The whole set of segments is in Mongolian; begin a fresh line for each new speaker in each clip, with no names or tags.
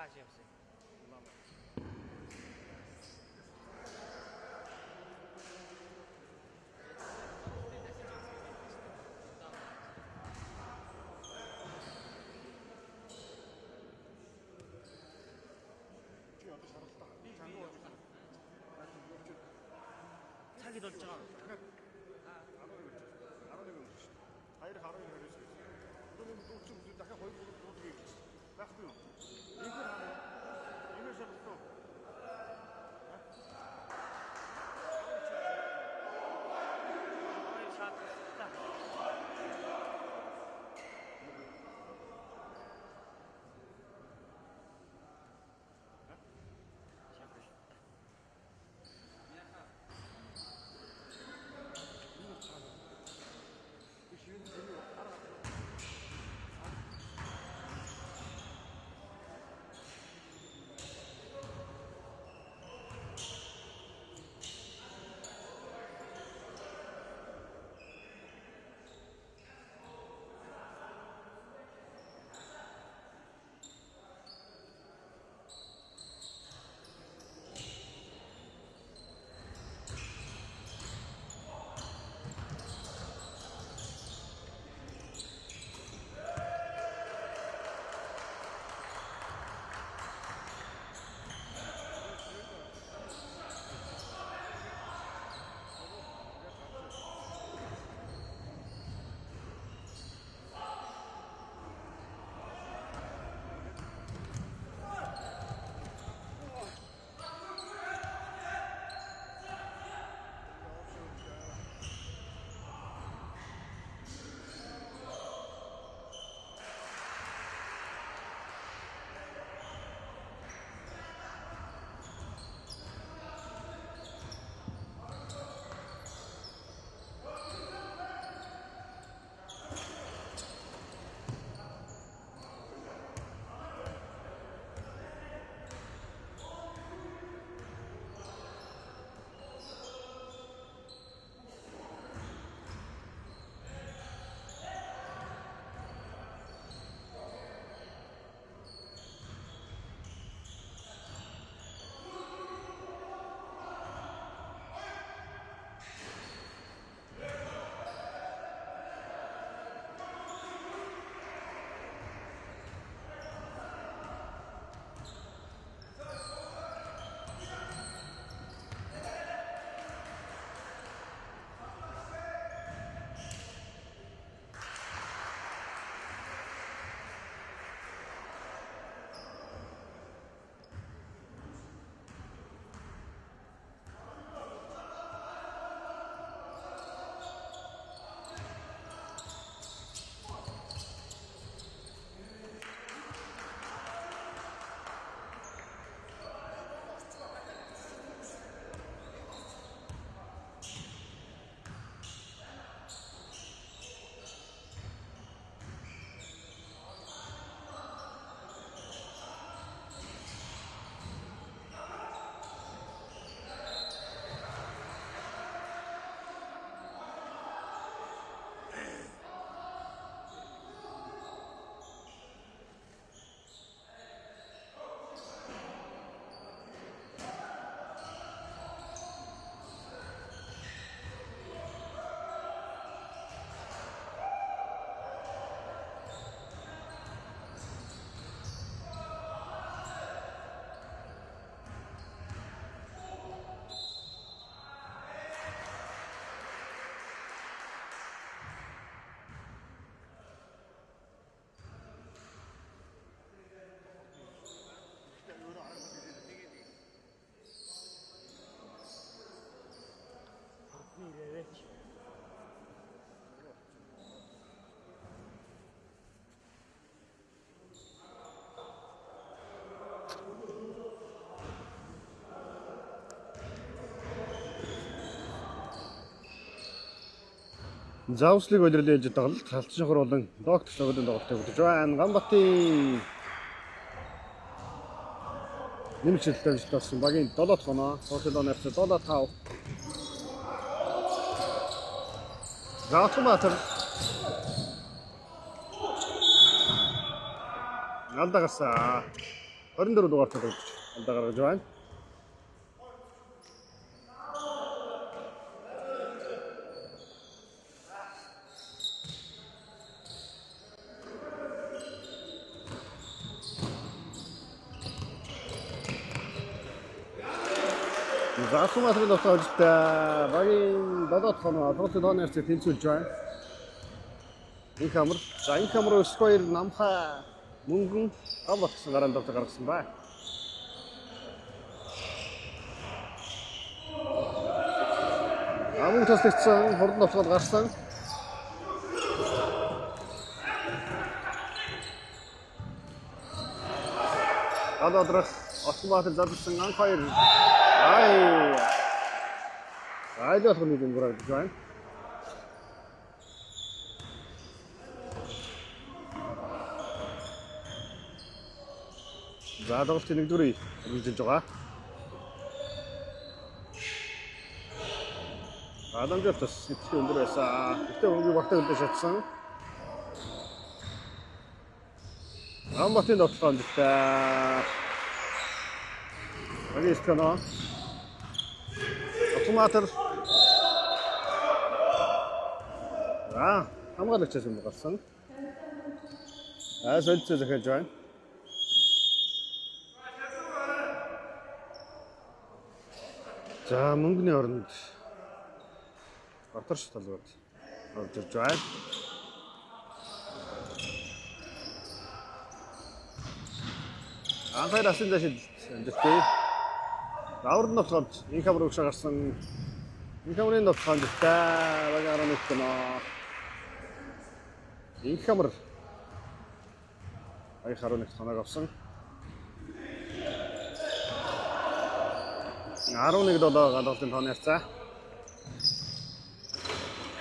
явсан. цаг이 돌죠.
Hayır harap ediyorsun. Bunu tuttum daha koy bunu gibi. Bakmıyor. İyi ki harap. İyi şey tuttum.
Заавслыг удирлуулж тоглолт халтчин хуруулан доктор согдын тоглолтыг үзэж байна. Ганбатын нэмэлттэй болсон багийн 7 дахь оноо. Хотелоноор 7-5. Гаатматар Галдагаса 24 дугаар тоглож алдаа гаргаж байна. Засуматрын тоглолтод багийн додот хоноо тоглолтын тооны хэсэг тэнцүүлж байна. Энэ камер, за энэ камер сквер намха мөнгөн авах гэсэн гараанд тоглолт гаргасан байна. Амун тослогдсон хурдан тоглолт гарсан. Адодрах автоматик задсан анхаар Айдах нэг юм гараад байна. За тоглолтын нэг дүрийг үргэлжлэж байгаа. Адамжтас сэтгэл өндөр байсан. Гэтэ өнгийн багтаа үлдээ шатсан. Амбатын тоглолтод Агис канаа. Автоматар. Хамгаалагч юм гарсан. Солилцоо захиж байна. За мөнгөний оронд Батарш талбарт орж ирж байна. Анхаар асын дэшид дэвтэй. Раурд нотгод энэ камер өгш гарсан. Энэ камерын нотгод дэвтэй багаараа нэгтэнэ. Энэ камер ай хараа нэгт ханаг авсан. 11 долоо гадаалтын тооны харцаа.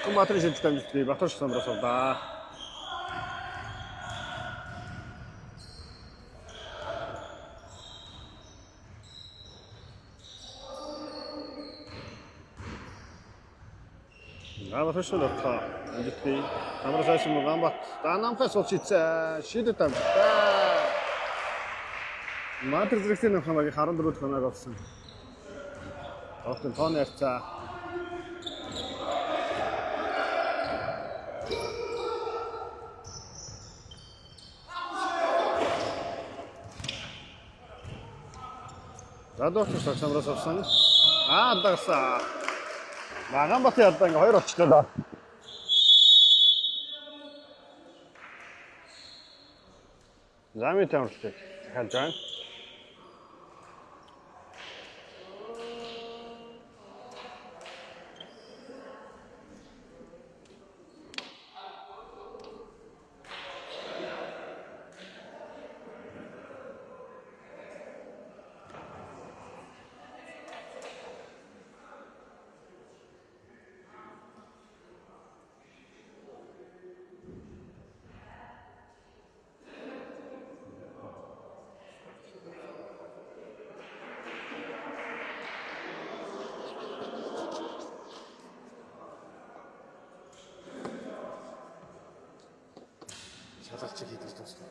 Комбатрын шилжилттэй би Батарш самраас удаа. Батарш лотоо дэвтэй самраас мөгамбат таанамхас олчиц шидэт там. Матер зэрэгтэй хамаагийн 14 хоног авсан. Автон тооны харцаа. Задоохч самраас авсан. Дагсаа. Маганбатын ялдаа ингээ хоёр олчлоо. Замын тамирчид захиалж байна. Шалгалт хийдэж дуусна.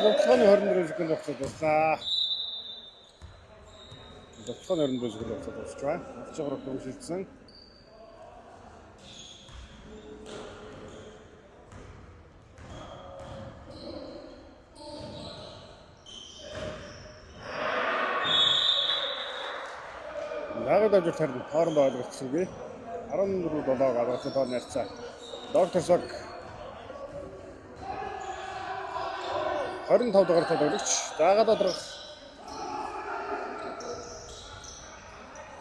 Доцооны 24 секунд хугацаанд дуслаа. Доцооны 24 секунд хугацаанд дуусч байна. Авчгаар хөвшилдсэн. Нагад ажил тарин хоорондоо ойлгогдсонгүй. 14-7 гадаадын тооны харьцаа. Доктор Сок 25 дугаар тоглогч. Дагаад одрох.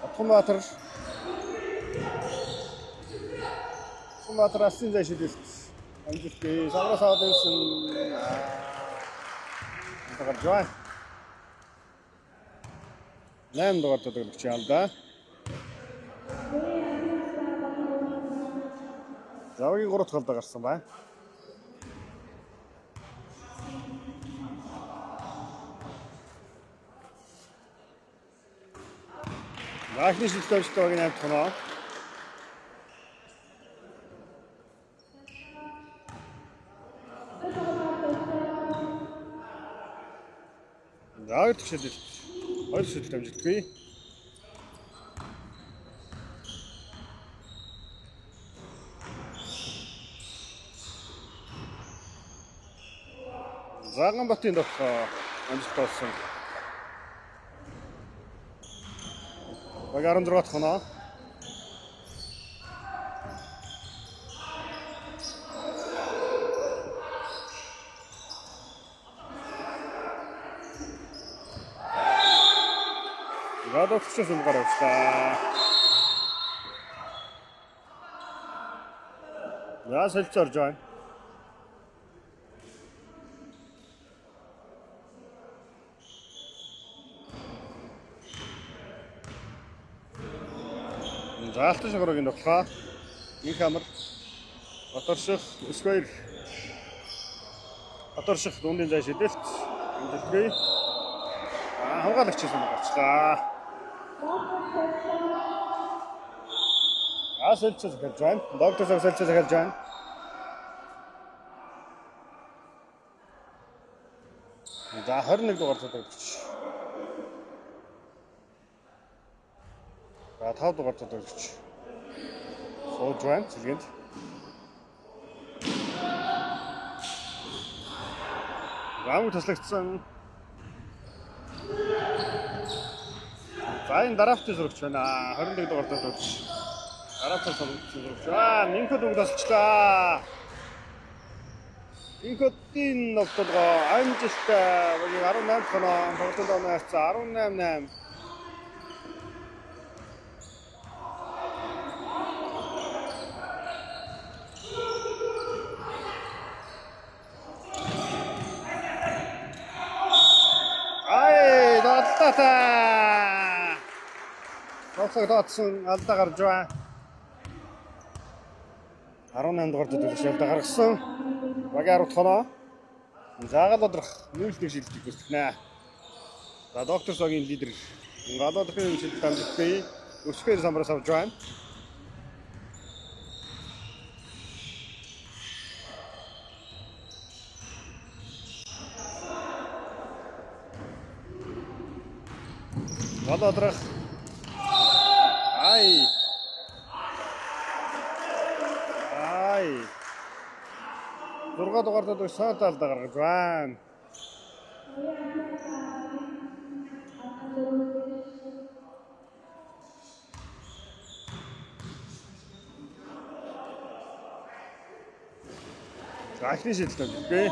Атгамбатар асын зай шилжилт амжилттай савраас аваад ирсэн. Тагаар жоо. 8 дугаар тоглогч алдаа. Завгийн 3 дахь голд гарсан байна. Ахны шилжилттэй багийн 8 тоноо. Заагт шилжилт. Хоёр шилжилт амжилтгүй. Зааганбатын дот амжилт болсон. Баг 16 дахь оноо. Гадагчаас юм гаравчлаа. Яа сэлцэр жаа. Заалтан шагрыг нөхлөө. Инх амар. Батарших сквер. Батарших дундын зай шилжилт. Амжилтгүй. Хамгаалагч юм гарчлаа. Сэлцэж гэж байна. Доктор сэлцэж гэж байна. За 21 дугаар тоглогч. За 5 дугаар тоглогч. Сууж байна. Цэлгэнд. Гам таслагдсан. За энэ дараавч зурагч байна. 21 дугаар тоглогч. Дараавч зурагч. Минкод үг тасчлаа. Минкодын ногтолгоо амжилттай. 18 тоноо тоглолтод онооцсон 18-8. Тоглосон алдаа гарч байна. 18 дугаар төлөвлөгч алдаа гаргасан. Багаар утгоноо. Заагаад одрох нүүлтийг шилжих хүснэ. За доктор сагийн лидер. Гадаадын шилжилт амжилттай. Өсгөр самбараас авч байна. Гадаадрах. Ай. 6 дугаар төлөв саат алдаа гаргаж байна. Ахны шилжилт үгүй.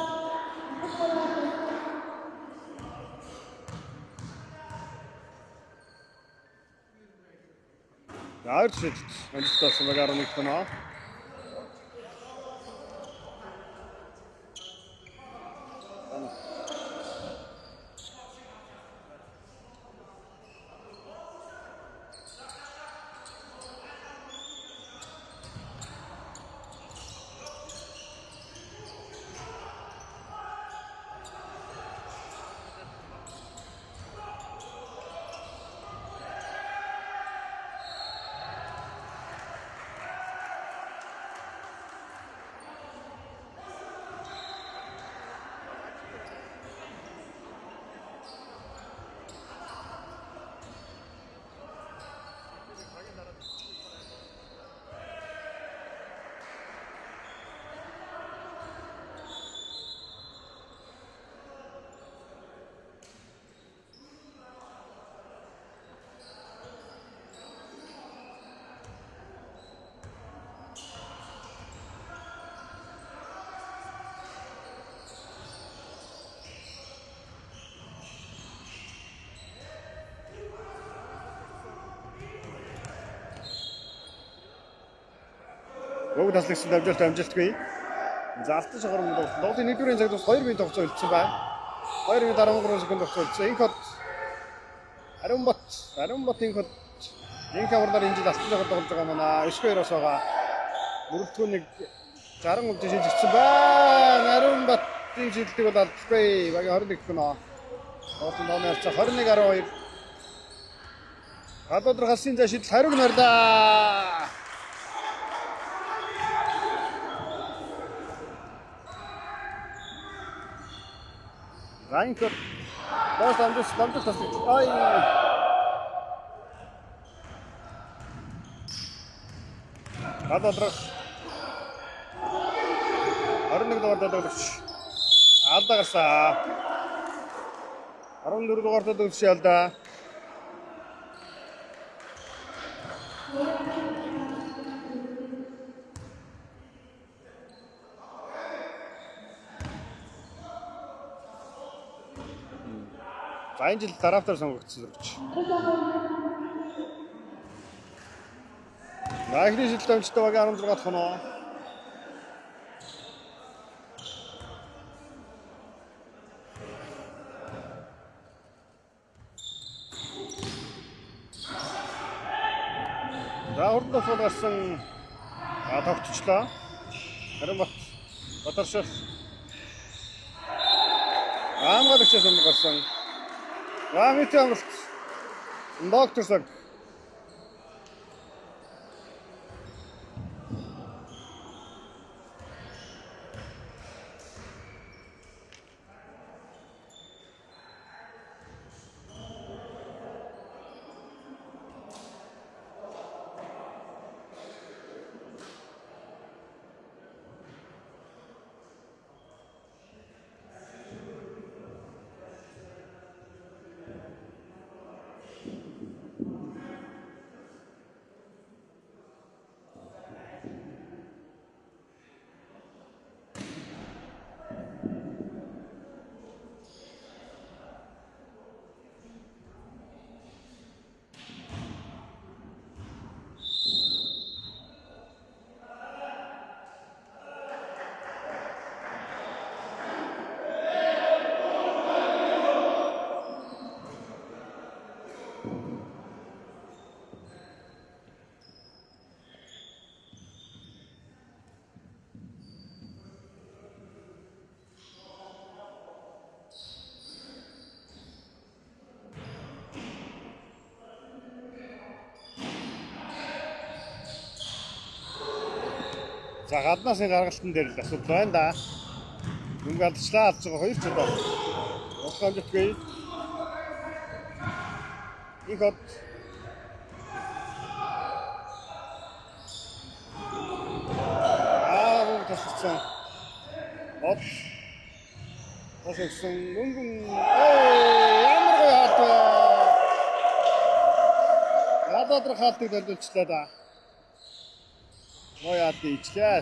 Яарч шилжилт амжилттай багаар нэг тоноо. Бүгд таслагдсан амжилтгүй. Залтаж гарсан дуудлын 1-р цаг тус 2 минут хугацаа үлдсэн байна. 2 минут 13 секунд хугацаа үлдсэн. Энэ хот Ариун бот энэ хот энэ камераар энэ жил алтан цагаар тоглож байгаа манай 9-2-оос байгаа. Мөрөлдгөөнийг 60 удаа шилжчихсэн байна. Ариун батын шилдэг бол алдахгүй. Багийн 21 гэнэ. Оотон дооны харьцаа 21-12. Гадуудар халсын зай шидэл хариуг нарлаа. Ранкер доош дамжуулж тасч. Ай. Гадуудар 21 дугаар дадагч алдаа гарсан. 14 дугаар дадагч алдаа. За энэ жил драфтаар сонгогдсон зэрэгч. Наагны шилжилт амжилттай багийн 16 дахь хоноо. За урд тул гарсан тогтчлоо. Харин Батаршил Амгалагчаас өмнө гарсан. Рамит амралт. Доктор Саг. За гаднаас энэ гаргалтын дээр л асуудал байна да. Дүнг алдчихлаа алж байгаа 2 ч удаа. Уухамжтгүй. Их хот. Бүгд тасчихсан. Хот. Тасчихсан мөнгөн ямар гоё хат вэ? Гадаадрах хаалтыг дэлгүүлчихлээ да. Моя ичлээ.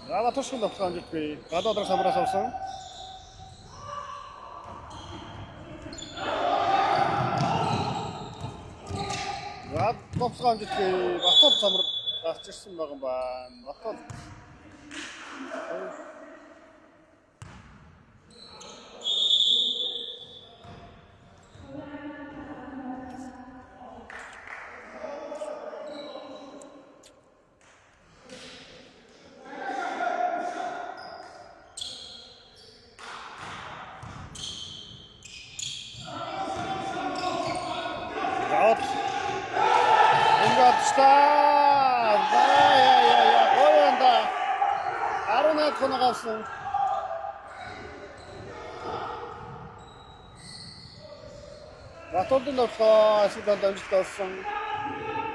Рава тушгын давтан дэвгүй. Гадаадрах самраас авсан. Рав товсгон дэвгүй. Батал самар гарч ирсэн байгаа байна. Батал. Хоногосон. Батолдын давхаа асуулт амжилт олсон.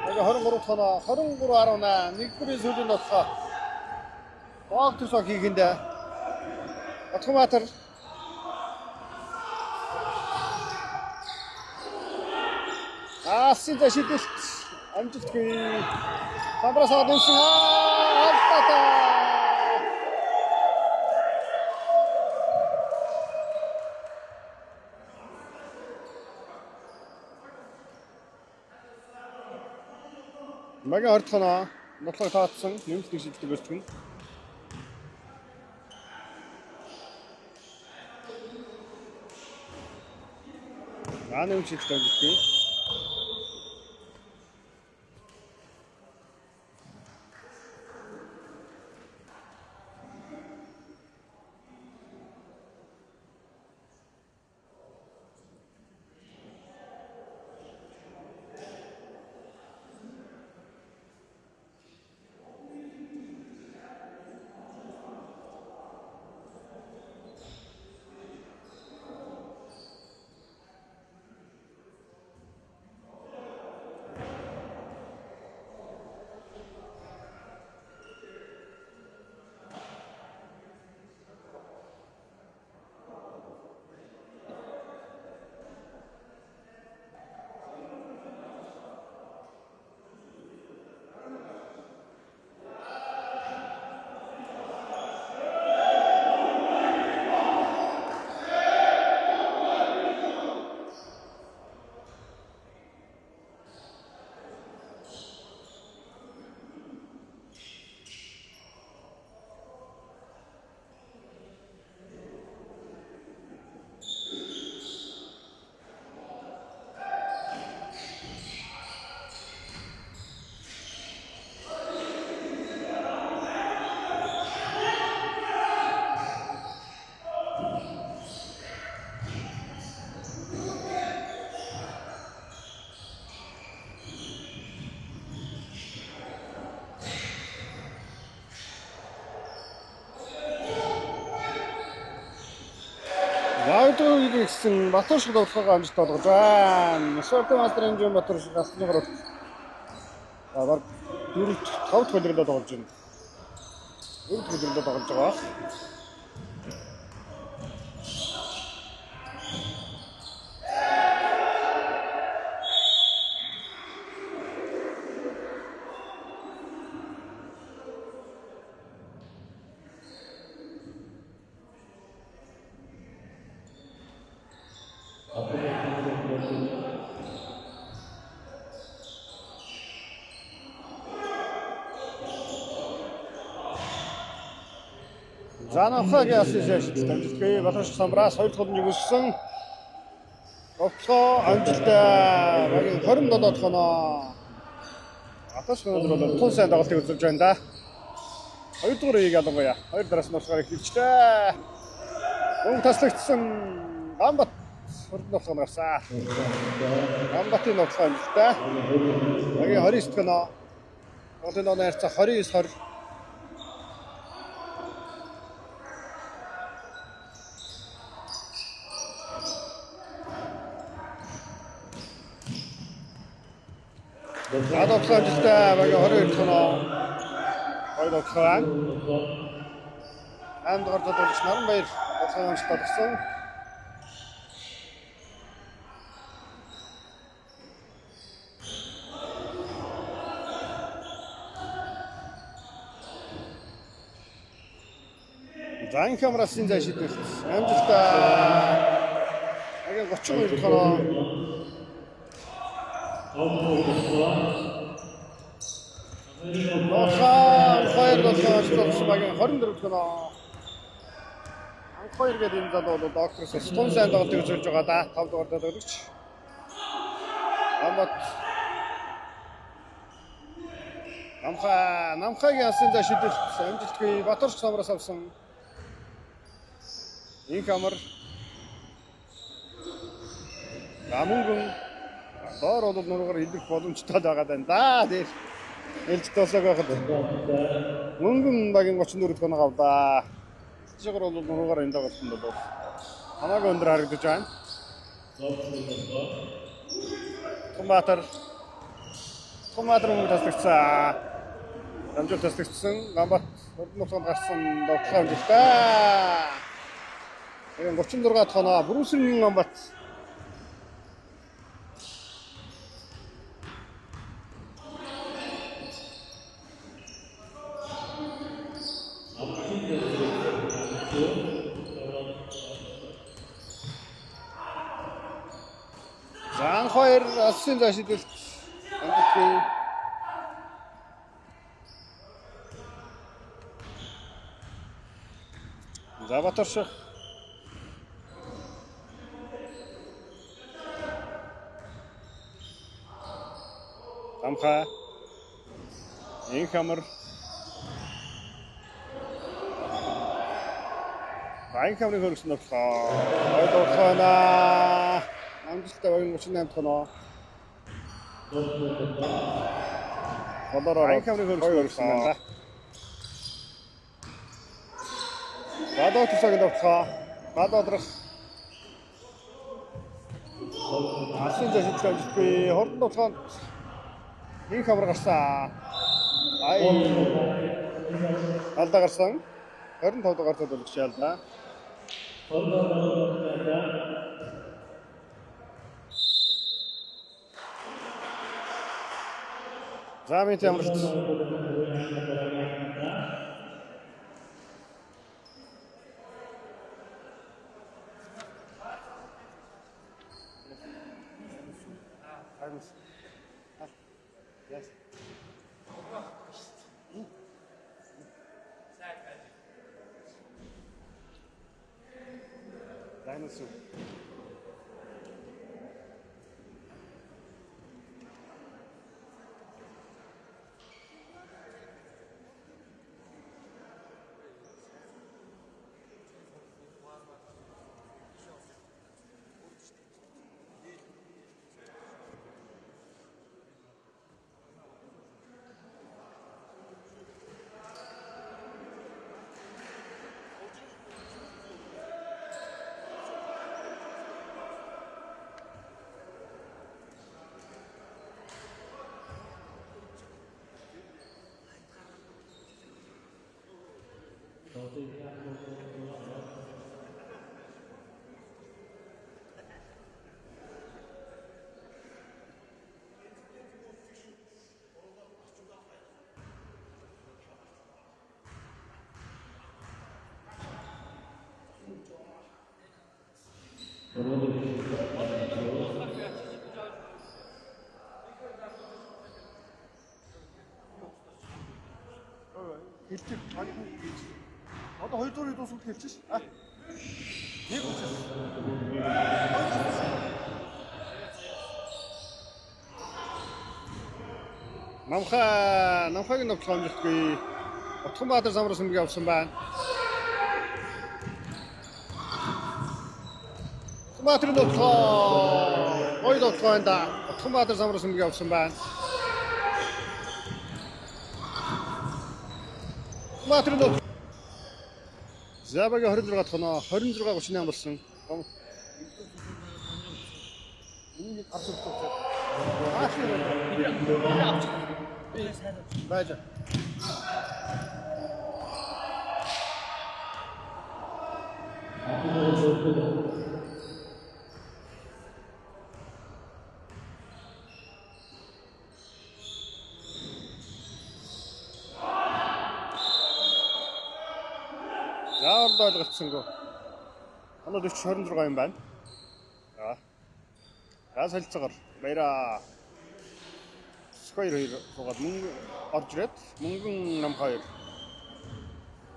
23 хоноо 23.8 нэгдүгээр сүүлийн давхаа. Доктор Сог хийгэндээ. Батхуматар Асын шидэлт амжилтгүй. Хамрасаа дүүсэн алдаа. Магийн 20 тоноо нотлог таацсан нэмэлт нэг шилдэг өрчгөн. Нэмэлт шилдэг өрчгөн. Ваудыг гэсэн Батар шиг тоглохоо амжилт олгож байна. Сорт мастер хэмжээ Батар шиг алтны гарагт. Баг 4-5 төлөвлөлөд тоглож байна. 4 төлөвлөлөд тоглож байгаа. Занахагийн асууж амжилтгүй Батар шиг самбраас 2 дахь нь өгсөн. Оклоо амжилттай багийн 27 тоноо. Батар шиг өнөөдөр тун сайн тоглолтыг үзүүлж байна да. 2 дугаар үеийг ялангуяа 2 дараас нь болохоор эхэлжлээ. Мөн таслагдсан Гамбат хурдан гарсан. Гамбатын ноцоо амжилттай. Багийн 29 тоноо. Голын оноо харьцаа 29-20. Адоплажтай багийн 22 тоноо. Хоёр оклан. Андгаар тодорч Наранбаяр болсоомж татсан. Зан камерасын зай шийдвэрт амжилттай. Багийн 32 тоноо. Хоёр доктор багийн 24 тоноо. Хоёр гэдэг энэ залуу бол докторс тун сайн тоглолтыг үзүүлж байгаа да. 5 дугаар тоглогч. Намхагийн асын зай шийдвэрт амжилтгүй Батарч самраас авсан. Энэ камер Амунган доор бол нуруугаар идэх боломжтой байгаа даа да. Тэр элж тоосог байхад мөнгөн багийн 34 тоног авлаа. Жигэр бол нуруугаар энэ тоглолтод бол хамаагүй өндөр харагдаж байна. Томатар мөнгө таслагдсан. Амжилт таслагдсан. Гамбат хурдан гарсан тоглох амжилттай. 36 тоноо Брүсийн Гамбат. Зан хоёр асын зай шийдвэрт амжилттай За Батарших. Амха. Инхамар. Инхамрыг хөргсөн болохоор ойлголцоона. Амжилттай багийн 38 тоноо. Бадараа инхамрыг хөргсөн байна да. Бадаа тусаг давтгаа. Бадаадрах. Асын зэжиж амжилтгүй хордон давтгаанд инхамар гарсан. Ай. Алдаа гарсан. 25 дугаар төлөвлөгч ялдаа. Замит ямарч. Yes. Dinosaur. Хэлчих. Одоо 2 дуурыг дуусгах хэлчих ш. Нэг үчис. Намхагийн нөхцөл амжилтгүй. Утганбаатар самраас өмнө явсан байна. Утганбаатарын нөхцөл ойлголцоонд Утганбаатар самраас өмнө явсан байна. Матрын Забагийн 26 тоноо 26-38 болсон. Энийг асуух. Баажа. Яавал ойлгоцсонгүй. Ханаа 40-26 юм байна. За. Газ солилцоогоор баяраа. Скойр 2 суугаад мөнгө орж ирээд мөнгөн нам 2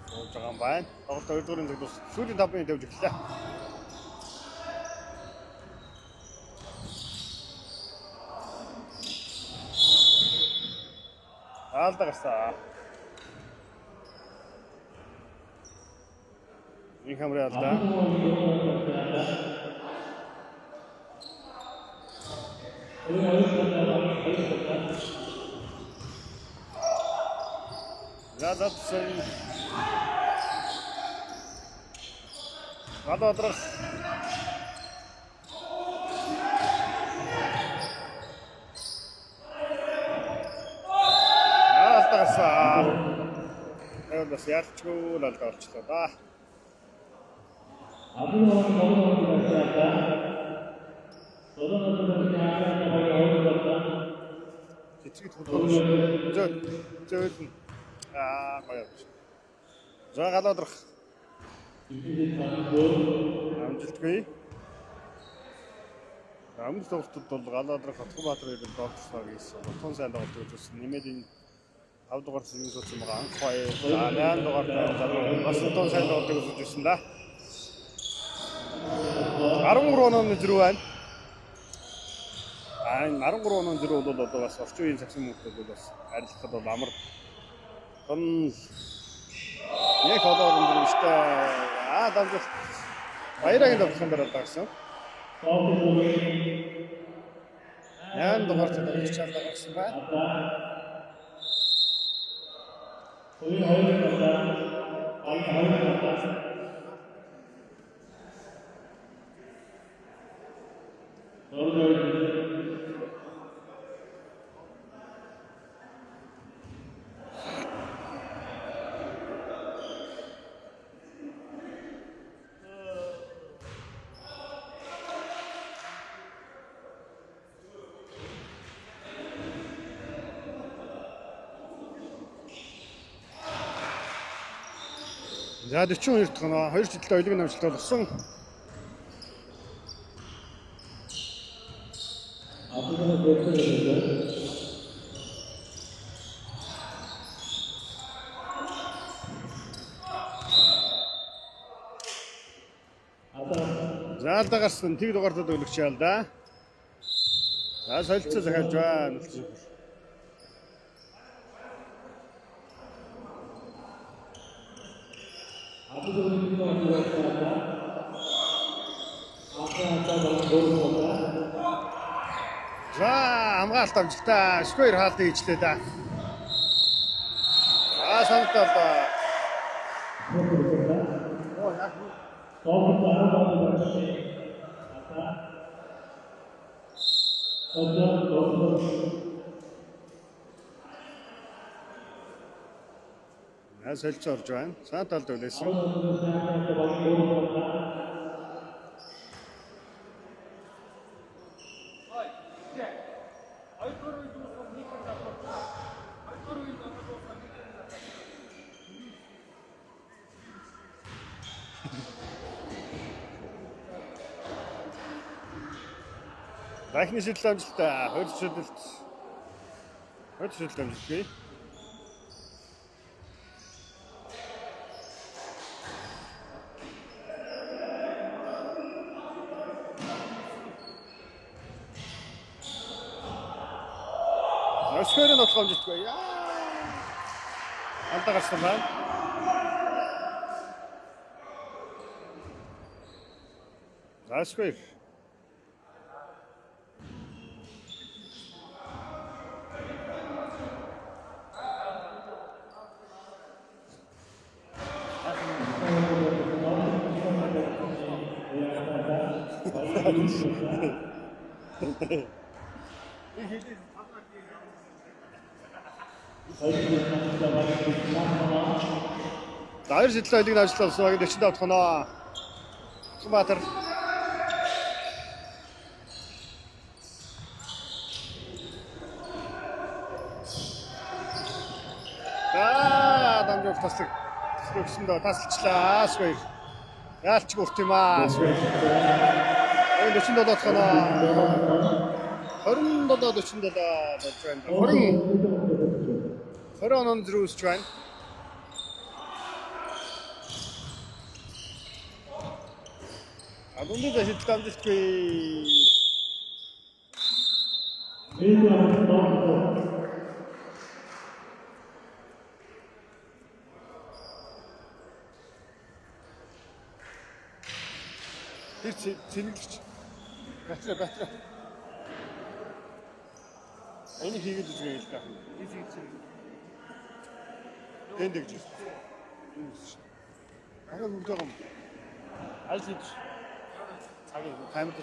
сууж байгаа юм байна. Тоглолт 2 дуурын цаг дуус сүүлийн 5 минут явж эхэллээ. Алдаа гарсан. Инхамрын алдаа. Задатсан. Гадаадрах. Алтарсан. Эвдас ялчгүй л алдаарчлаа да. Эцэг төлөв. Зөөл. Гоё. За галаадрах. Амжилтгүй. Амжилт тоглолтод бол галаадрах Утганбаатар ирээд доотлоо гэсэн. Утган сайн тоглолт үзүүлсэн. Нэмээд энэ 5 дугаар зүйл суудсан байгаа. Анх хоёр. За 8 дугаар залуу бас тон сайн тоглолтыг үзэж ирсэн да. 13 онооны зэрэг байна. 13 онооны зэрэг бол одоо бас орчин үеийн сагсан хүмүүсд бол бас арилгахад бол амар том яг одоо юм шүү. Дамжуулт баярагийн давхсан дараа тагсан. 8 дугаар төлөвлөж чадлаа гэсэн байна. За 42 дахь оноо 2 жилдээ оюуны намжилт болсон. За алдаа гарсан тэг дугаартад өлөгч яал да. За солилцоо захиалж байна. За хамгаалалт амжилттай сквер хаалтыг ижлээ да. Санагдал да. Солилцоо орж байна. Сайн талд үлээсэн. Дахны шийдэл амжилттай. Хоёр шийдэлт амжилттай. Скверын тоглоом житгүй. Алдаа гарсан байна. Сквер. Хоёр шийдэл оюуны намжилт болсон баг 45 дахь оноо. Баатар. Дамжуулт таслаг өгсөн доо тасалчлаа. Сквер. Яалч гүрт юм аа. Сквер. 47 дахь оноо. 27-47 болж байна. 20 оноо зэрэг үсч байна. Дундад шийдэл амжилтгүй. Тэр цэнгэлж батраа. Энийг хийгээд үзгээ л гэх юм. Тэнд гэж. Ахаа бүгд байгаа юм. Аль хийж камерд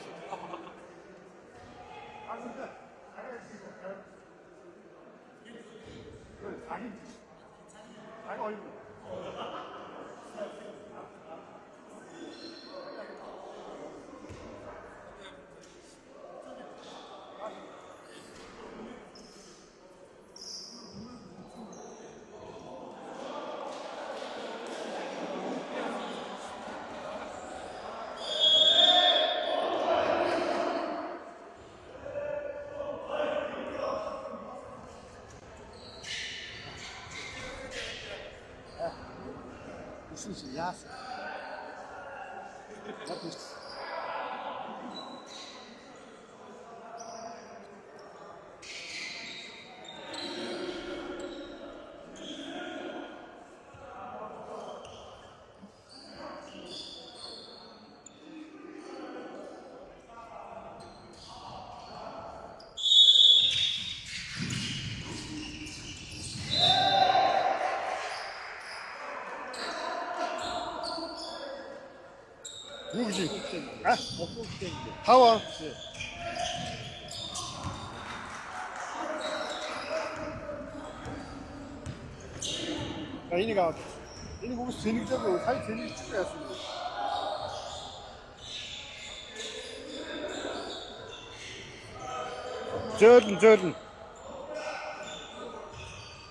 무슨 소리야? 누구지? 아? 하와. 야, 이니가 거기서 재능적으로 사이 재능 축구였습니다. Jordan.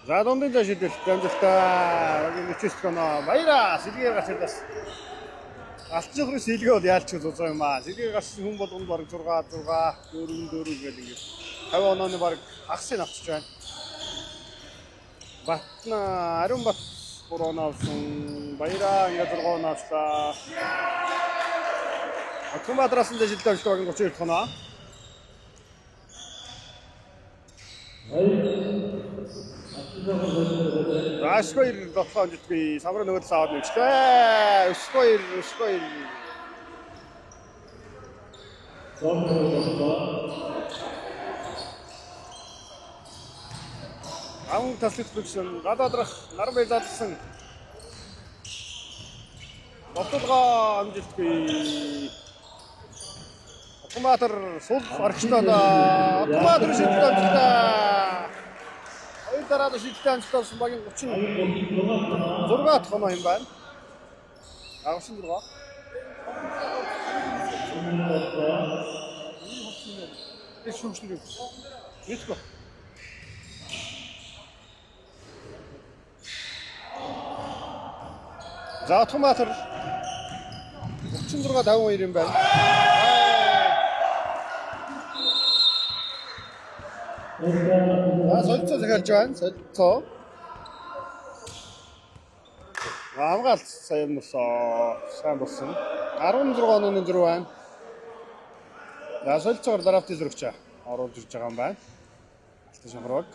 Задонды да шидэл гамжтаа яг нэчээс гэнэ. Баяра сэлгээ гацдаас. Алцчихруу сэлгээд яалч зузаа юм аа. Сэлгээ гарсан хүн болгонд бараг 6 4 гэдэг ингэ. 50 онооны бараг хагасыг авчиж байна. Батна Ариун бат 3 оноо авсан. Баяра ингэ 6 оноо авлаа. Акумадраас нь дэжилтэй баг 32 тоноо. Ашгүй дотоод би самрын нөгөөс аваад нэгчлээ. Ашгүй. Аун таслицсэн гадаадрах нарбай задлсан. Ботолгоо амжилтгүй. Акуматор сул арчтаа. Акуматор шийдэл амжилтаа. Хоёр дараад шийдэлтэй амжилтсан багийн 36 тоноо юм байна. Агшин 6. Шүүмшлэг. Нийтгүй. За Акуматор 36 52 юм байна. Солилцоо захиалж байна. Солилцоо. Хамгаалт сайн болсон. 16 онооны зөрүү байна. За солилцоогоор драфтын зөрөгч оруулж ирж байгаа юм байна. Алтан шамраг.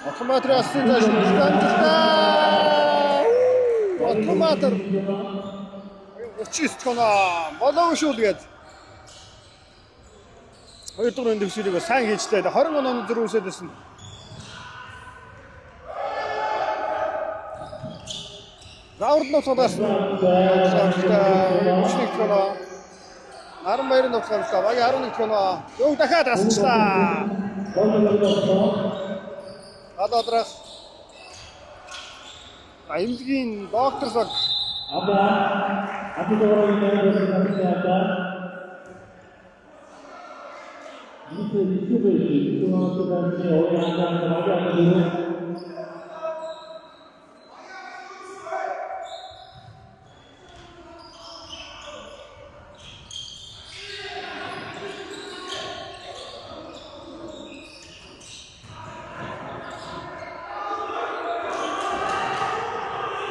Акуматор асын Акуматор 39 тоноо болов шүү тэгээд 2 дугаар өндөвсөлийг сайн хийжлээ. 20 онооны зөрүүсэд байсан. Заурд ногсоодаас 31 тоноо. Наранбаярын ногсоодоо баг 11 тоноо. Юу дахиад асчлаа. Гадаадрах Аймгийн доктор сог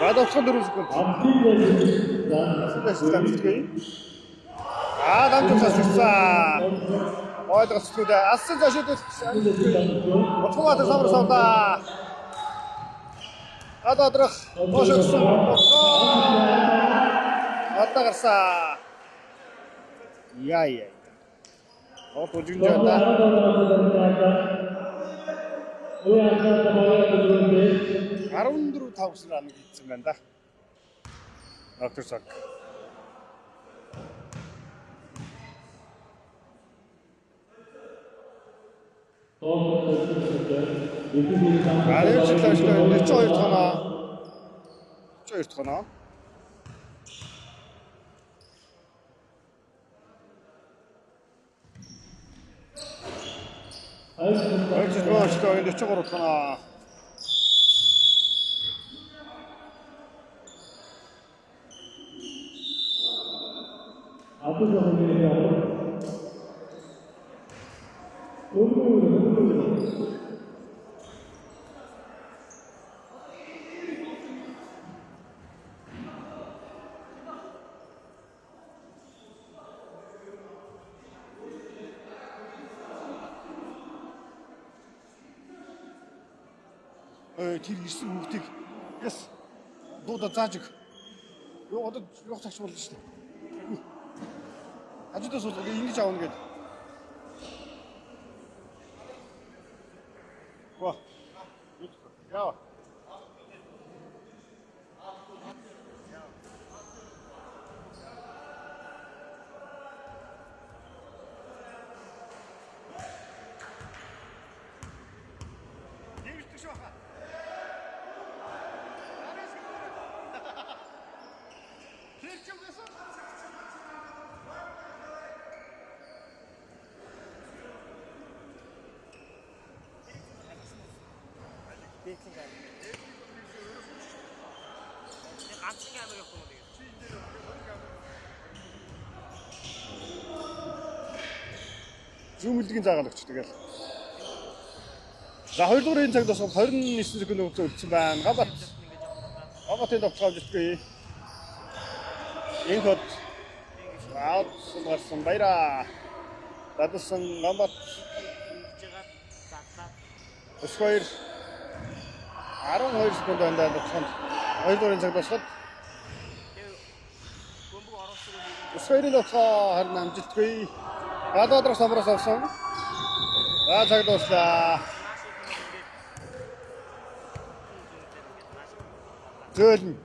Гадаадсан 4 секунд. Дамжуулсан. Ойлгоцтой. Ассан зашид. Ботхоматор самар савда. Гадаадрах бошгсон. Атагарса. Яй. Вот үжигжээ. 14 тавсан ан хийсэн байна да. Доктор Сак. Арилжлаач 42 тоноо. 42 тоноо. Арилжлаач 43 тоноо.
Тэр ирсэн хүүхдийг яс дуудаа зааж өг. Юу одоо явах цагч болно шүү дээ. Хажуудаас бол ингэж аавна гэдэг. Ва. Яа.
ганцхан камер явах юм тэгээд.
Зүүн мөлдгийн заагаад өгч тэгэл. За 2 дугаар энэ цагт бас 29 секунд хугацаа үлдсэн байна. Габатын тогтоох авчихгүй. Инхот аут сумарсан баяра. Дадсан гамбат Сквайр 12 секунд байна дадсан. 2 дугаар цаг босгод. Сквайрын тогтоо харин амжилтгүй. Гадаадраас самраас авсан. За цаг дуслаа. Зөөлн.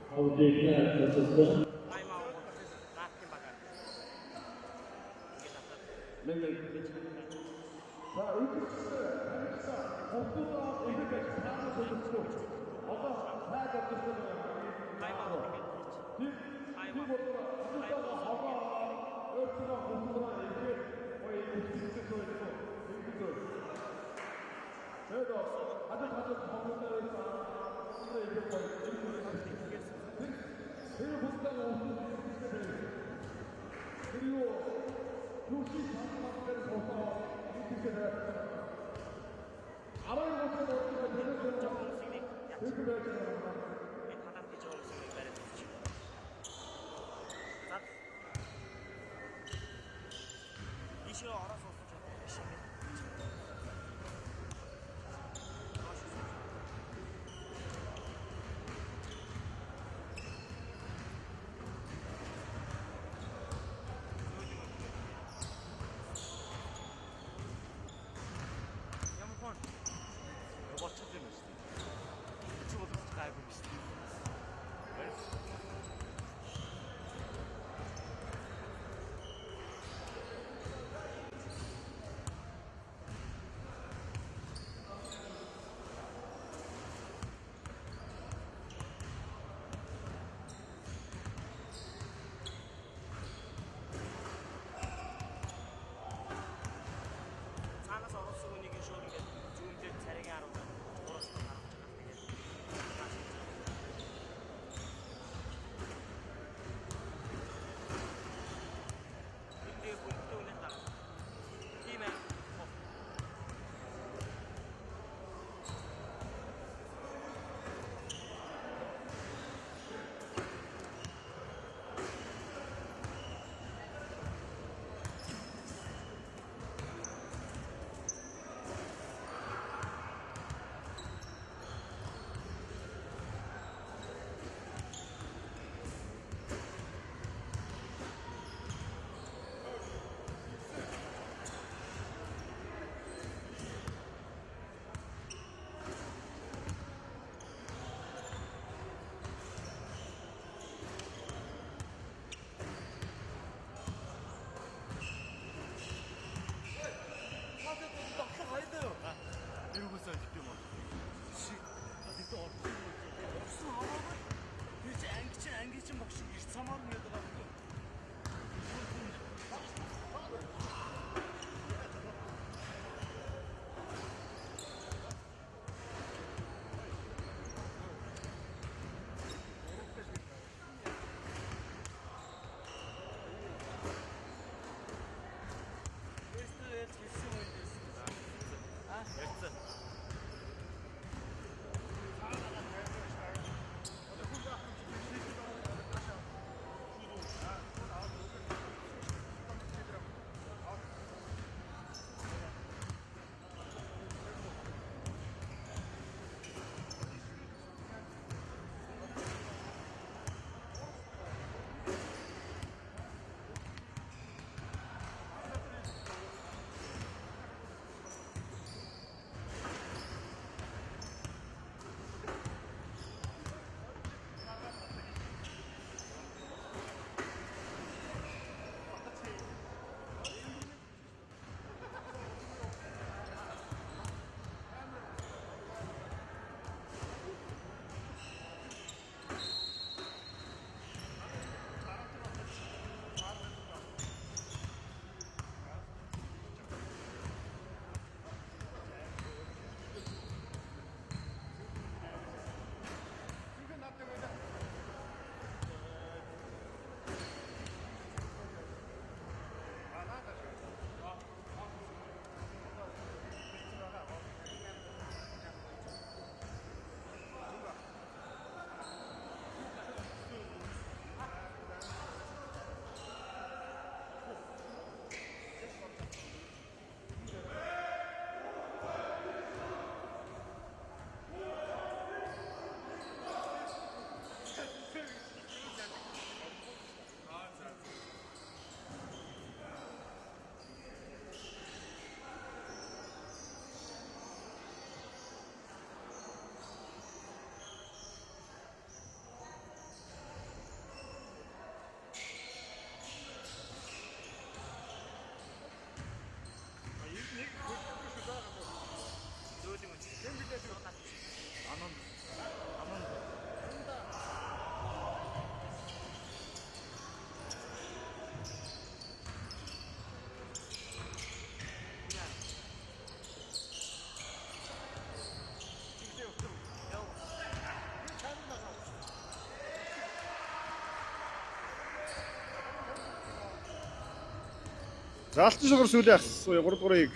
За алтан шугар сүүлийн 3 дугаарыг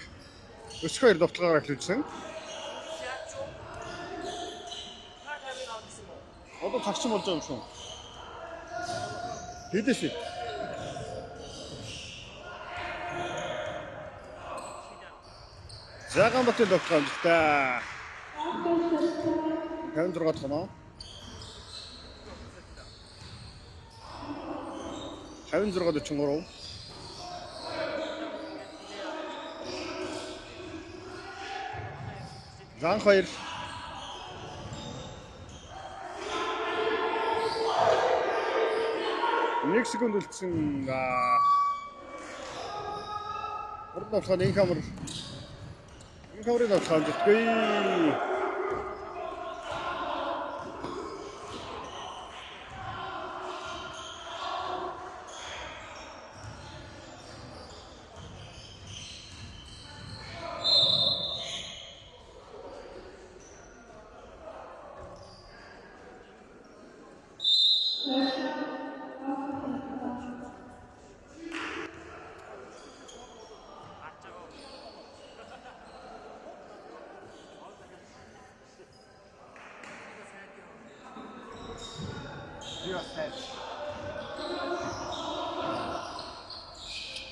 өсгөх 2 довтлогоор эхлүүлсэн. Одоо тагчин болж байгаа юм шүү. Хэдээс вэ? Заганбатын довтлогоо амжилттай. 56 тоноо. 56-43. Зан 2. Нэг секунд үлдсэн. Урд давтахад энэ камерын давтахад дэтгэе.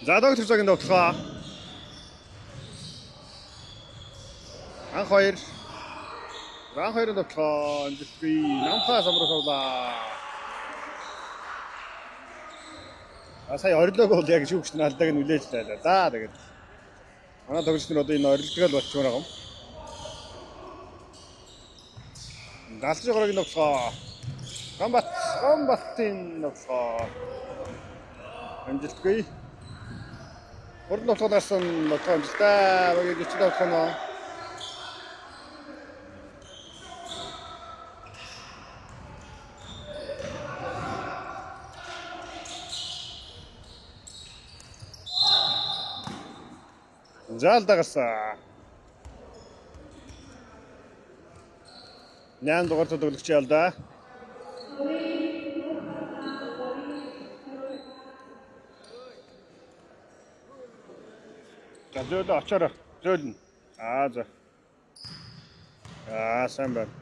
За доктор цагийн довтлогоо. Ан 2. Ан 2-ын довтлогоо амжилтгүй намхаа самруулаа. Сая орилог бол яг шүүгч нар алдааг нь үлээж байлаа да тэгээд. Манай тоглогч нар одоо энэ орилдог л болчихмоор байгаа юм. Галж жогорогийн довтлогоо. Гамбатын довтлогоо. Амжилтгүй. Урд довтлогоос нь амжилттай багийг ичдэг довтлогоо. Заалдагаса. 8 дугаар тоглогч ялда. Зөөлө очоор зөөлнө. За. Сайн байна.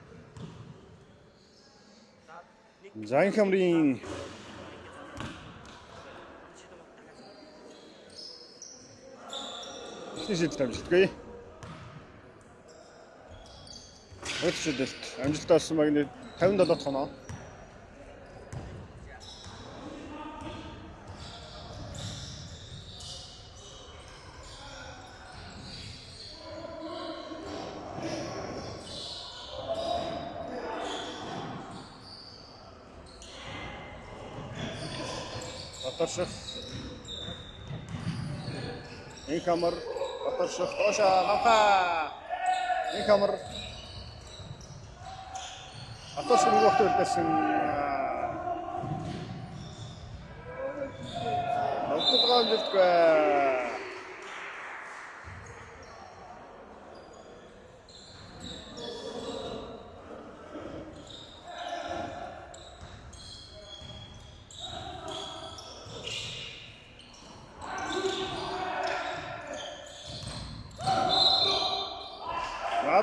За энэ камерын шийдэлт амжилтгүй. Шийдэлт амжилттай болсон баг нэг 57 тоноо. Батарших. Энэ камер батарших тооша намхаа. Энэ камер батарших нөгөөт үлдсэн. Довтлогоо амжилтгүй.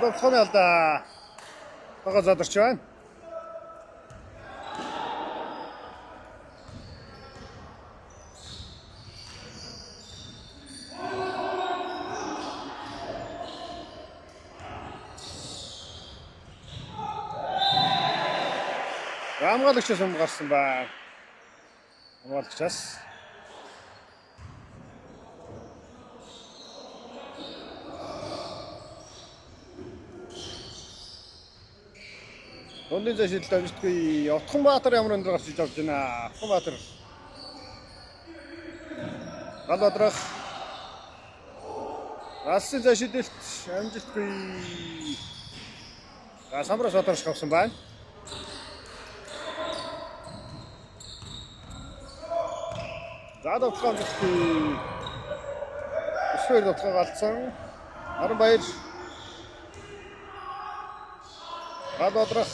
Довтлогоо алдаа. Бага задарч байна. Хамгаалагчаас гарсан байна. Хамгаалагчаас. Дундын зэшилд амжилтгүй Утганбаатар ямар өндөр гарч иж авч байна. Утганбаатар. Галбадрах. Расын зэшилд амжилтгүй. Самраас батарш авсан байна. За довтлогоо амжилтгүй. Өсвөр довтлогоо алдсан. Аранбаяр. Галбадрах.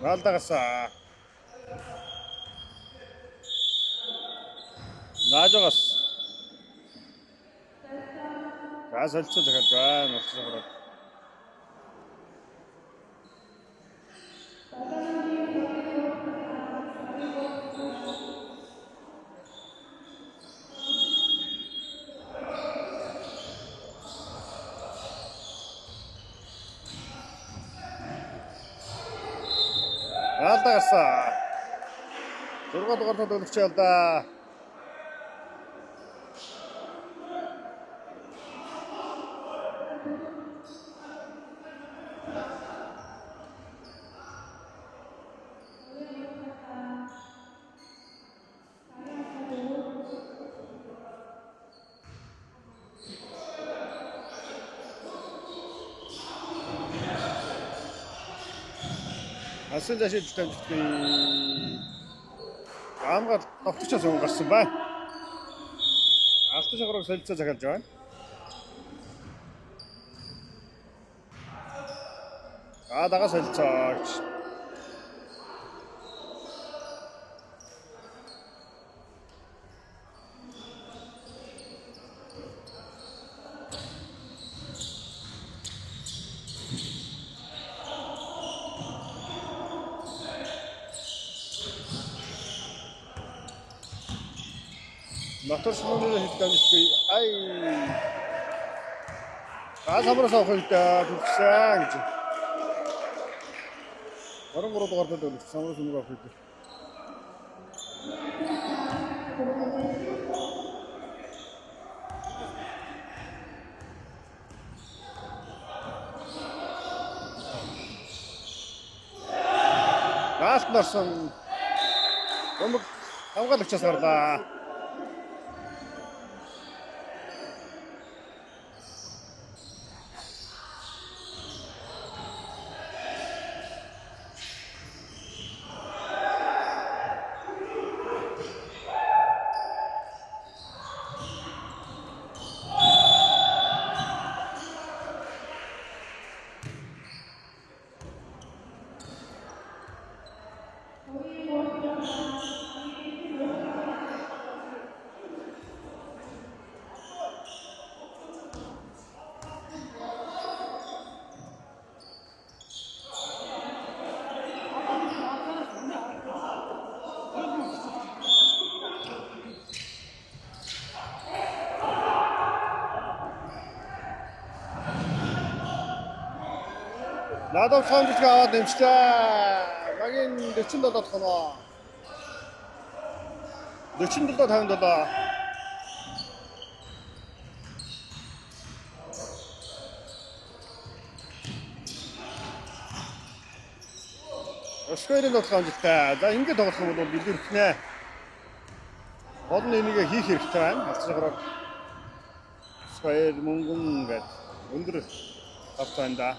Алдагаса. Наажгаас. За солилцоо захиалж байна. Болцоогоор. Алдаа гарсан. 6 дугаар тоглогч алдаа. Асал ашиг дамжтгүй аамгаар товччоос өнгө гарсан байна. Алтан шахрыг солилцоо захиалж байна. Дага солилцооч. Мотор шмөний хэд дамжтгүй. Ай. Самраас авах хэрэгтэй төгсөн гэж. 33 дугаар төлөв самраас нэг авах хэрэгтэй. Гаалт нарсан. Өмг хамгаалагчаас гарлаа. Надад хамт аваад нэмчлээ. Магийн 47 тоноо. 47-57. Скорын тоглоомжтой. За ингэ тоглох юм бол бэлгэрхнэ. Гол нь энийг хийх хэрэгтэй байна. Алцгараа скор мөнгөн гэдэг өндөр тавтаан да.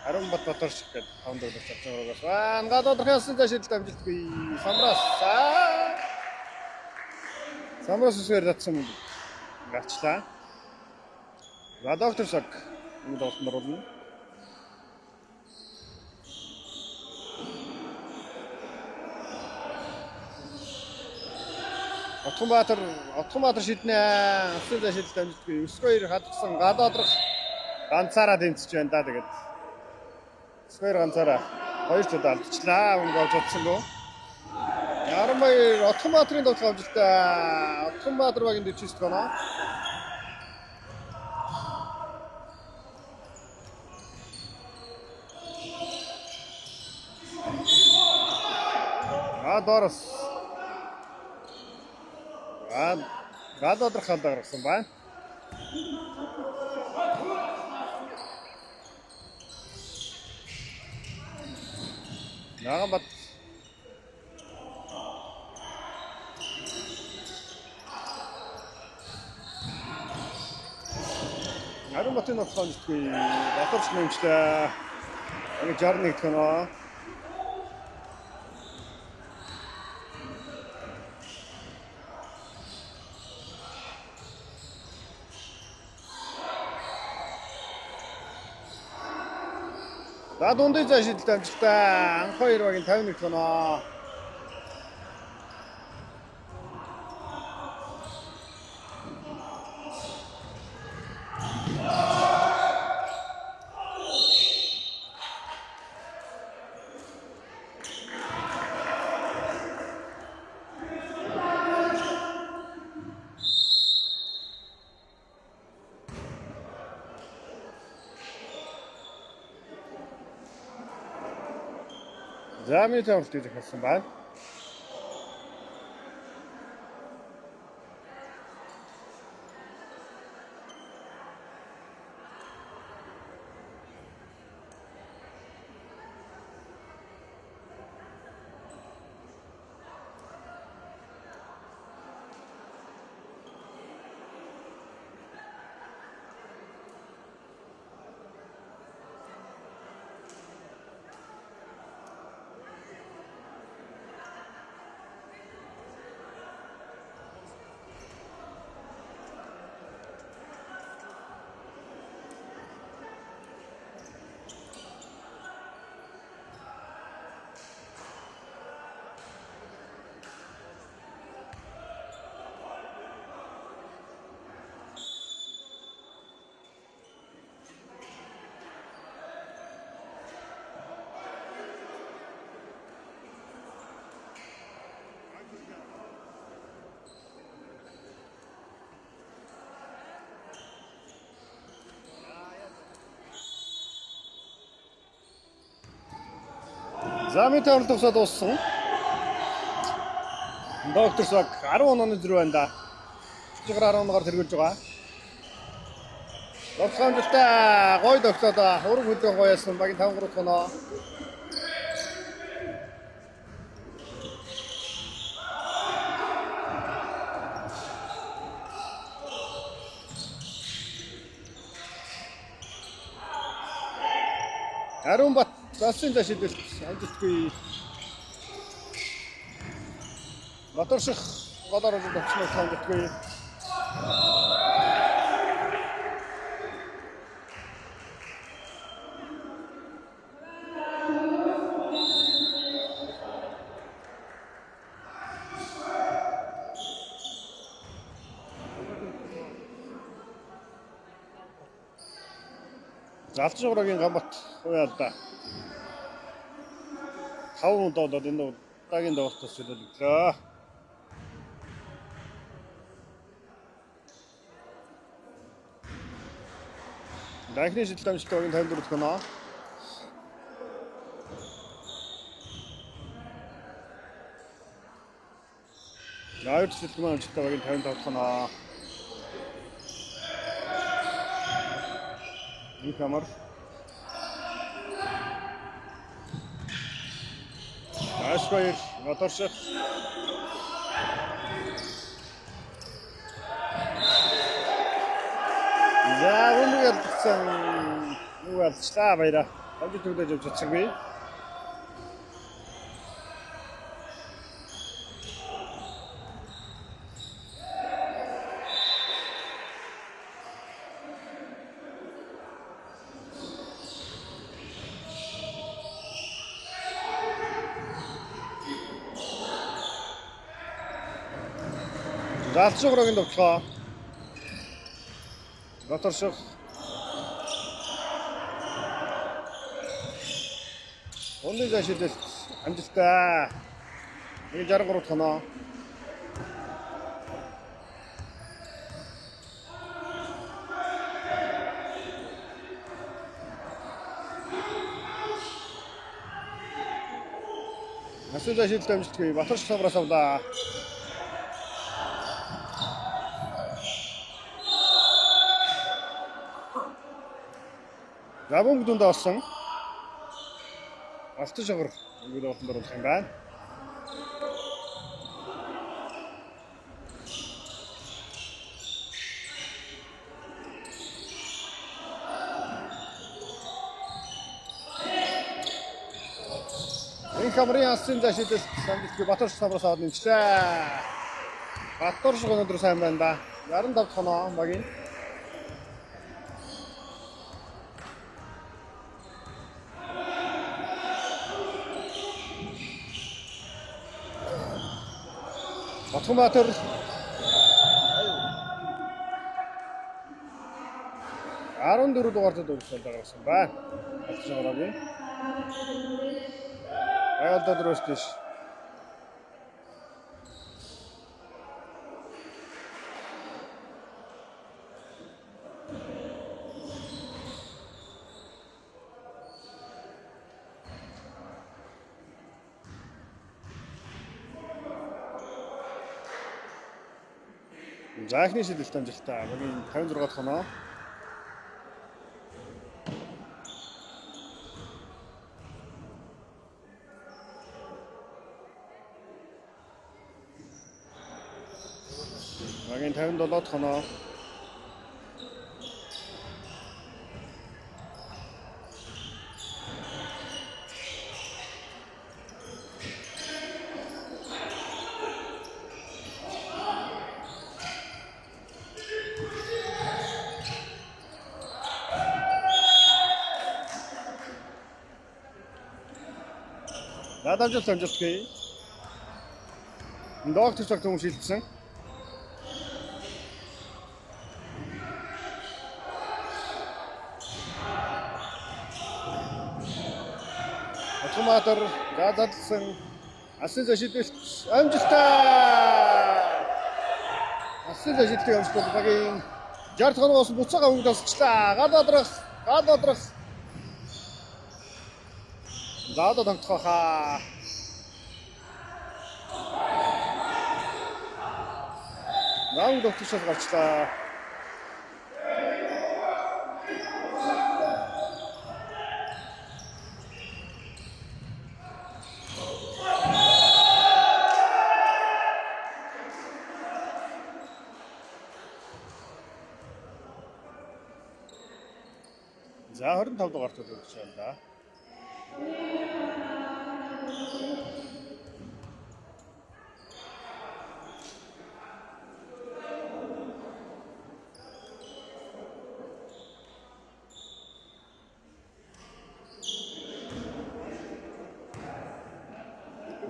Харин Батбатар шиг гэдэг хавд тоглож авчаагаас байна. Гадуудрахаас шидэлт амжилтгүй. Самраас үсгээр татсан юм. Гарчлаа. За доктор шаг энэ тоглолтод орно. Отгонбаатар шиднэ. Өсөж шидэлт амжилтгүй. 9-2 хадсан гадуудрах ганцаараа тэнцэж байна да тэгээд. Сквер ганцаараа 2 ч удаа алдчихлаа. Өнгө авч чадсангүй. Ярамбай Отгонбаатарын тоглох амжилттай. Отгонбаатар багийн 49 гоноо. Дорос. Гадуудрах халдаа гаргасан байна. Нагамбат Ариматын тоглоомжтгүй батарч нэмжлээ. Нэг 61 тоноо. За дундын цаа шидэлт амжилттай. Анх 2 багийн 51 тоноо. За минут авалтыг захиалсан байна. За минут авалт тусаад дууссан. Доктор Сак 10 онооны зэрэг байна да. 10 оноор тэргүүлж байгаа. Лоцгондтой гой тогтоод ураг хөдөө гоёсон багийн 5-3 оноо. Харин бат засын зашидэл амжилтгүй. Батарших гадаар болчихсон амжилтгүй. Залж уургийн гамбат уяалда. 5 доод энэ удаагийн доолтос чөлөөллөө. Дахны шидэл амжилттай 54 гоноо. Яавч шидэл амжилттай 55 гоноо. Камер. Ашбайр моторших. За үнэхээр тэгсэн үгэлцлээ баяра. Хожид үдэж явж чадсаггүй. Залцуугийн довтлоо. Моторших. Онны зашидэл амжилттай. 63 тоноо. Насны зашидэл амжилтгүй. Батарш савраас авлаа. Габон дүнд олсон. Алтан шогор ингээд олонд оруулах юм байна. Энэ камерын асын зашидэл самбилгүй Батарш савраас аваад нэмчлээ. Батарш өнөөдөр сайн байна да. 65 тоноо багийн. Батматер 14 дугаарт өгсөн дагсан байна. Ачаагийн. Аялда дростиш. За эхний шилжилт амжилттай. Багийн 56 дахь оноо. Багийн 57 дахь оноо. Дамжуулт амжилтгүй. Доктор цаг түн шилжсэн. Автоматор гадаадсан асын зашилтэлт амжилттай. Асын зашилтыг амжилттай багийн 60 тоногоос буцаага өнгө тасчлаа. Гадаадрах. Заадад тогтохоо. Наан докторшол гарчлаа. За 25 дугаар төлөв гэж байна да.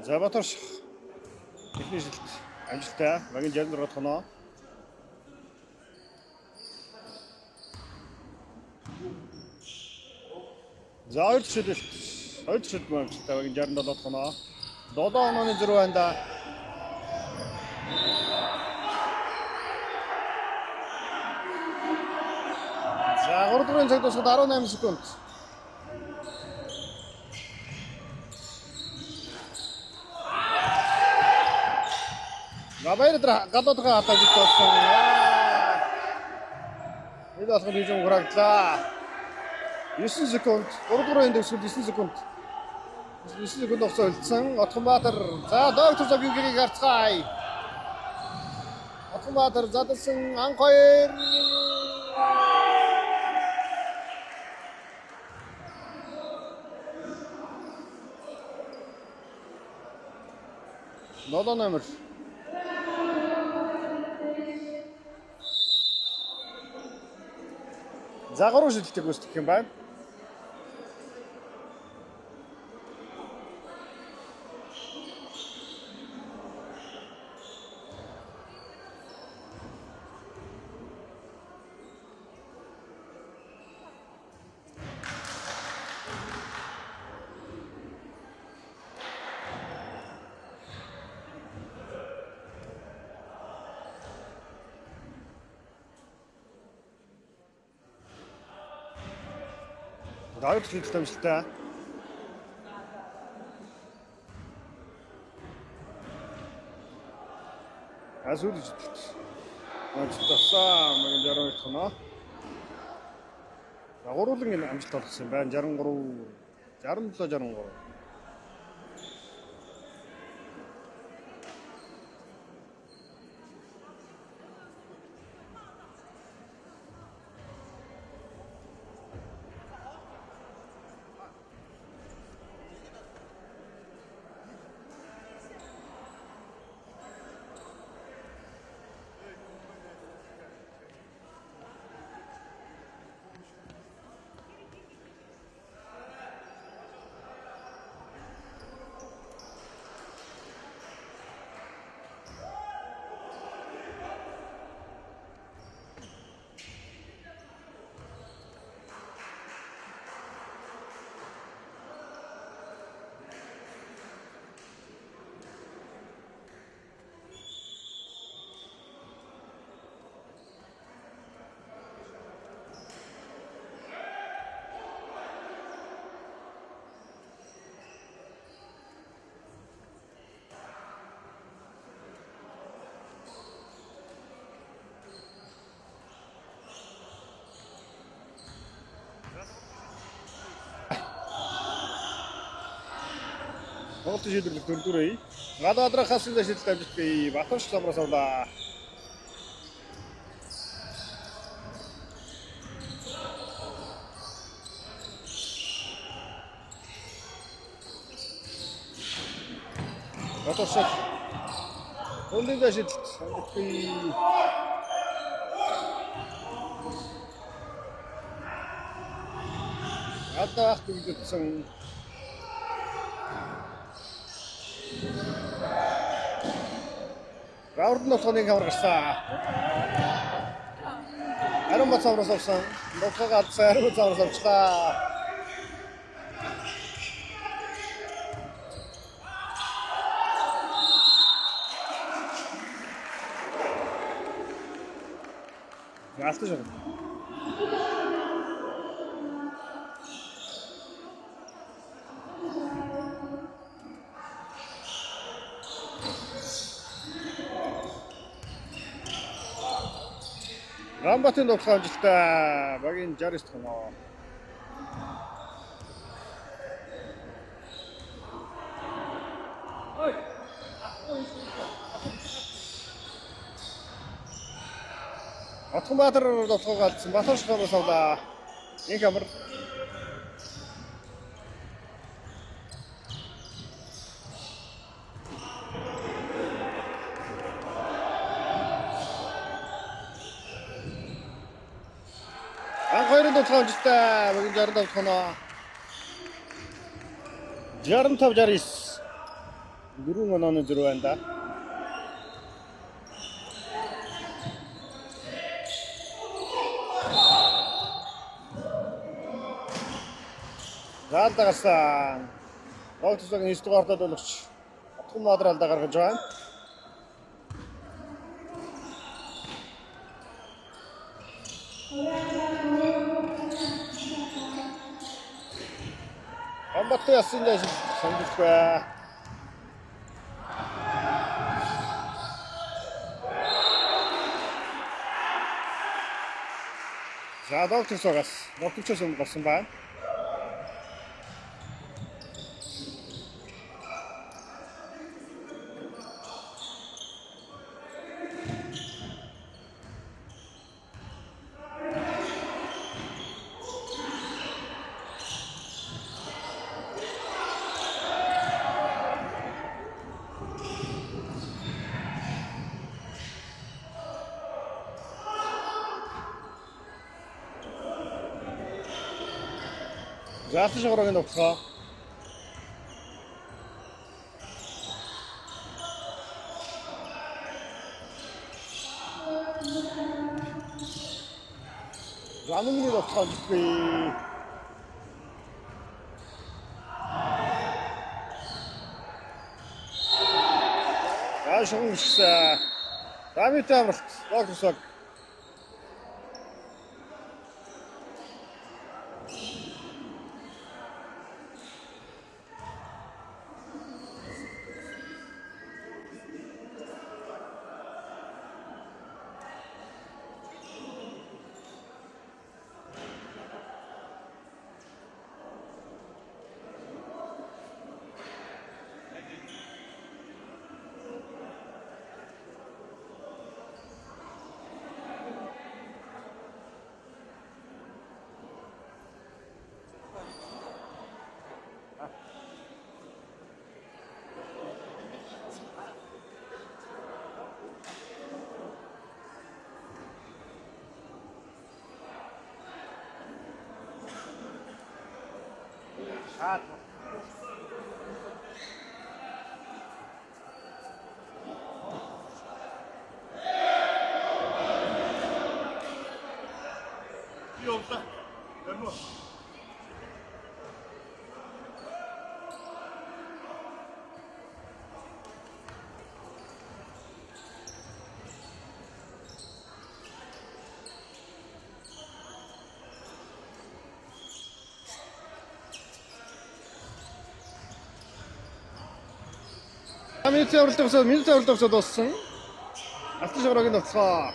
За Батарш техник шилжилт амжилттай. Багийн 66 дахь оноо. За хоёр шилжилт амжилттай. Багийн 67 дахь оноо. 7 онооны зэрэг байна да. За 3 дугаар цаг дуусахад 18 секунд. Габайрдра гадаадгаа хатаж болсон. Энэ болох нь юм гараглаа. 9 секунд. 3 дугаар дэвсгэл 9 секунд. 9 секунд огцолцсон. Автоматор. За доктор цагийн гэрийг харцгаая. Автоматор задсан анх 2. Нолоо номер. За 3 шилжилтийг гүйцэтгэх юм байна. Дайр шилжилт амжилттай. Асууж шилжилт. Амжилттай мөн 62 дахь оноо. Агуулгын энэ амжилт олгосон юм байна. 63 63. Тоглолтын шийдвэрлэх дөрөвдүрэй. Галбаатар хасны шийдэлт амжилттай Батбаш самраас авлаа. Батбаш Өндийн шийдэлт амжилттай Атаах төгөлдсөн раунд нь болохыг хамаарсан. Арам бацаавраас авсан. Нотгоо алдсан арам бацаавраас авчлаа. Яалтаж байна. Рамбатын тоглох амжилттай багийн 69 тоноо. Атгамбатар тоглох алдсан Батбаш хамраас авлаа. Инх амар Анхаарал тоглох амжилттай багийн 65 тоноо. 65-69 дөрвөн онооны зөрүү байна да. Заалда гарсан. Тоглолтын 9 дугаар төлөвч Атгамбатар алдаа гаргаж байна. Амбаттай ясын дэш сонгохгүй. За доктор согас. Докторчос гарсан байна. Заалтан шогроогийн тоглоо. Рамны тоглоо гитгүй. Шонгс Давид амралт доктор
Yolda. Dönme. Минут авралт дууссан. Алтан шогроогийн тоглоо.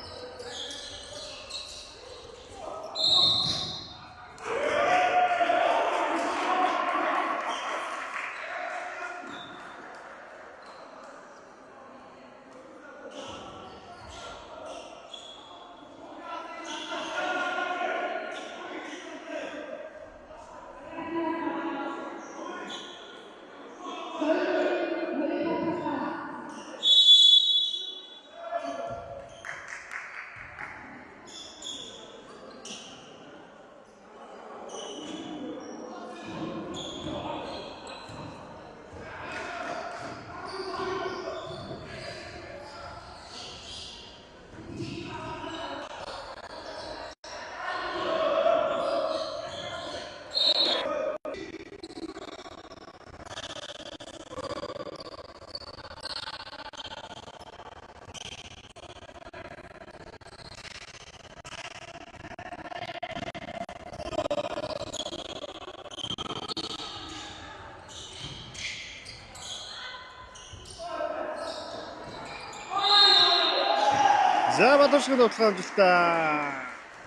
За Бадаршин тоглох амжилттай.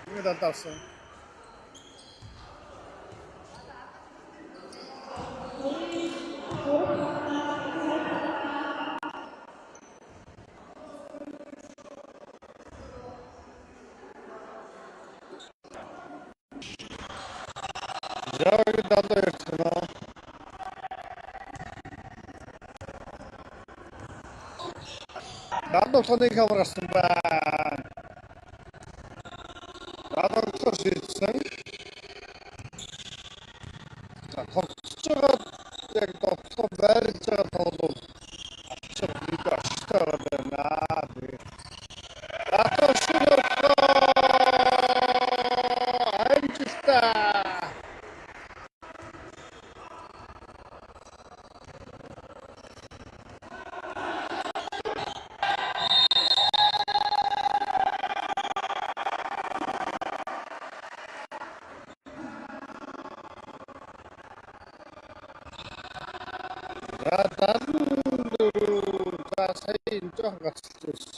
Ингээд алдаасан. Жаагийн далаа ярьсан. Далуулгын хамар гарсан байна. Далуулгын шийдсэн. За тоглож байгаа яг тоглох байрлаж байгаа тоглол ачаа нэг ашигтай байна. Далуулгын амжилттай. За сая энэ жоох гацчихсан.